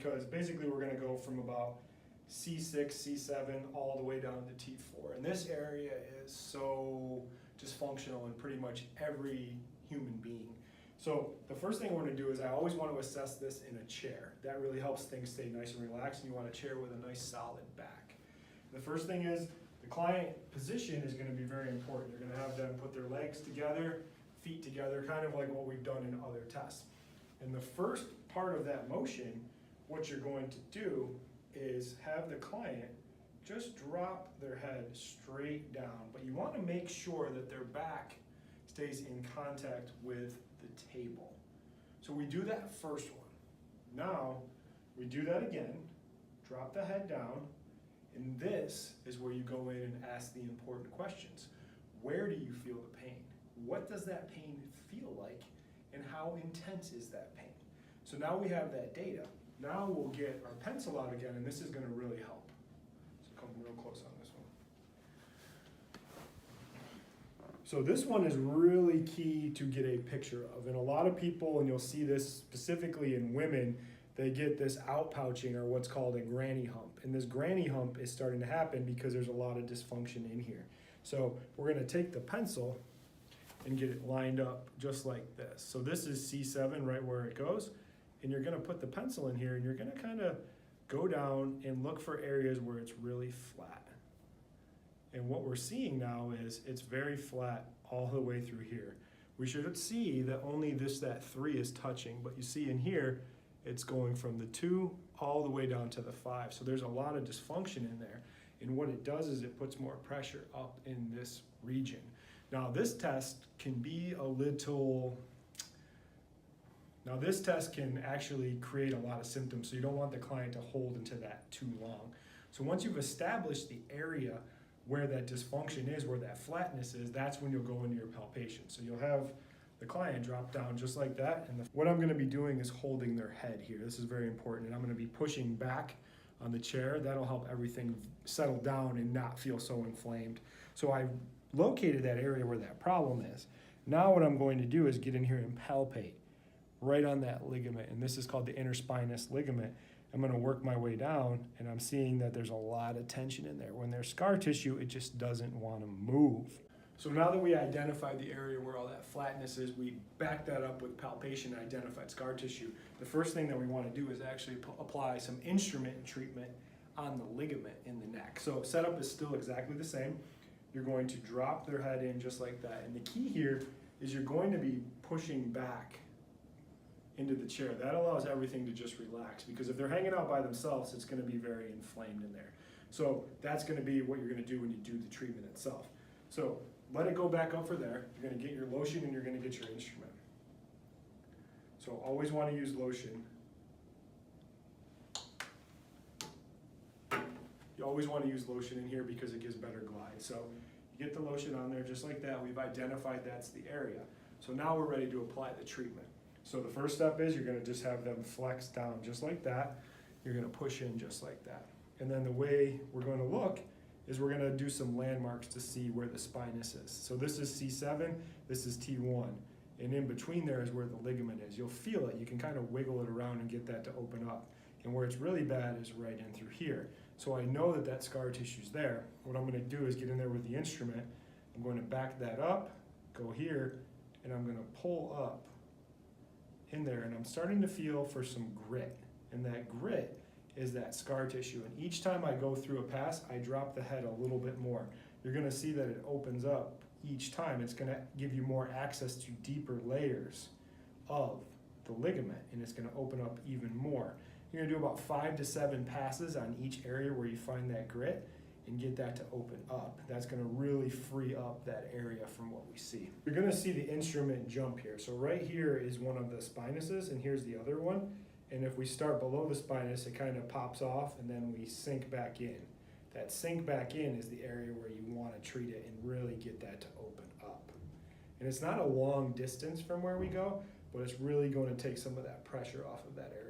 because basically we're gonna go from about C6, C7, all the way down to T4. And this area is so dysfunctional in pretty much every human being. So the first thing we're gonna do is I always want to assess this in a chair. That really helps things stay nice and relaxed, and you want a chair with a nice solid back. The first thing is the client position is gonna be very important. You're gonna have them put their legs together, feet together, kind of like what we've done in other tests. And the first part of that motion, what you're going to do is have the client just drop their head straight down, but you want to make sure that their back stays in contact with the table. So we do that first one. Now we do that again, drop the head down, and this is where you go in and ask the important questions. Where do you feel the pain? What does that pain feel like, and how intense is that pain? So now we have that data. Now we'll get our pencil out again, and this is going to really help. So come real close on this one. So this one is really key to get a picture of. And a lot of people, and you'll see this specifically in women, they get this outpouching, or what's called a granny hump. And this granny hump is starting to happen because there's a lot of dysfunction in here. So we're going to take the pencil and get it lined up just like this. So this is C7 right where it goes. And you're going to put the pencil in here, and you're going to kind of go down and look for areas where it's really flat. And what we're seeing now is it's very flat all the way through here. We should see that only that 3 is touching, but you see in here, it's going from the 2 all the way down to the 5. So there's a lot of dysfunction in there. And what it does is it puts more pressure up in this region. Now this test can be a little, this test can actually create a lot of symptoms, so you don't want the client to hold into that too long. So once you've established the area where that dysfunction is, where that flatness is, that's when you'll go into your palpation. So you'll have the client drop down just like that, and what I'm gonna be doing is holding their head here. This is very important, and I'm gonna be pushing back on the chair. That'll help everything settle down and not feel so inflamed. So I located that area where that problem is. Now what I'm going to do is get in here and palpate right on that ligament, and this is called the interspinous ligament. I'm going to work my way down, and I'm seeing that there's a lot of tension in there. When there's scar tissue, it just doesn't want to move. So now that we identified the area where all that flatness is, we back that up with palpation and identified scar tissue. The first thing that we want to do is actually apply some instrument and treatment on the ligament in the neck. So setup is still exactly the same. You're going to drop their head in just like that. And the key here is you're going to be pushing back into the chair. That allows everything to just relax, because if they're hanging out by themselves, it's going to be very inflamed in there. So that's going to be what you're going to do when you do the treatment itself. So let it go back up for there. You're going to get your lotion and you're going to get your instrument. So always want to use lotion. You always want to use lotion in here because it gives better glide. So you get the lotion on there just like that. We've identified that's the area. So now we're ready to apply the treatment. So the first step is you're going to just have them flex down just like that. You're going to push in just like that. And then the way we're going to look is we're going to do some landmarks to see where the spinous is. So this is C7, this is T1. And in between there is where the ligament is. You'll feel it. You can kind of wiggle it around and get that to open up. And where it's really bad is right in through here. So I know that that scar tissue's there. What I'm going to do is get in there with the instrument. I'm going to back that up, go here, and I'm going to pull up in there, and I'm starting to feel for some grit. And that grit is that scar tissue. And each time I go through a pass, I drop the head a little bit more. You're going to see that it opens up each time. It's going to give you more access to deeper layers of the ligament, and it's going to open up even more. You're going to do about 5 to 7 passes on each area where you find that grit and get that to open up. That's going to really free up that area from what we see. You're going to see the instrument jump here. So right here is one of the spinuses, and here's the other one. And if we start below the spinous, it kind of pops off, and then we sink back in. That sink back in is the area where you want to treat it and really get that to open up. And it's not a long distance from where we go, but it's really going to take some of that pressure off of that area.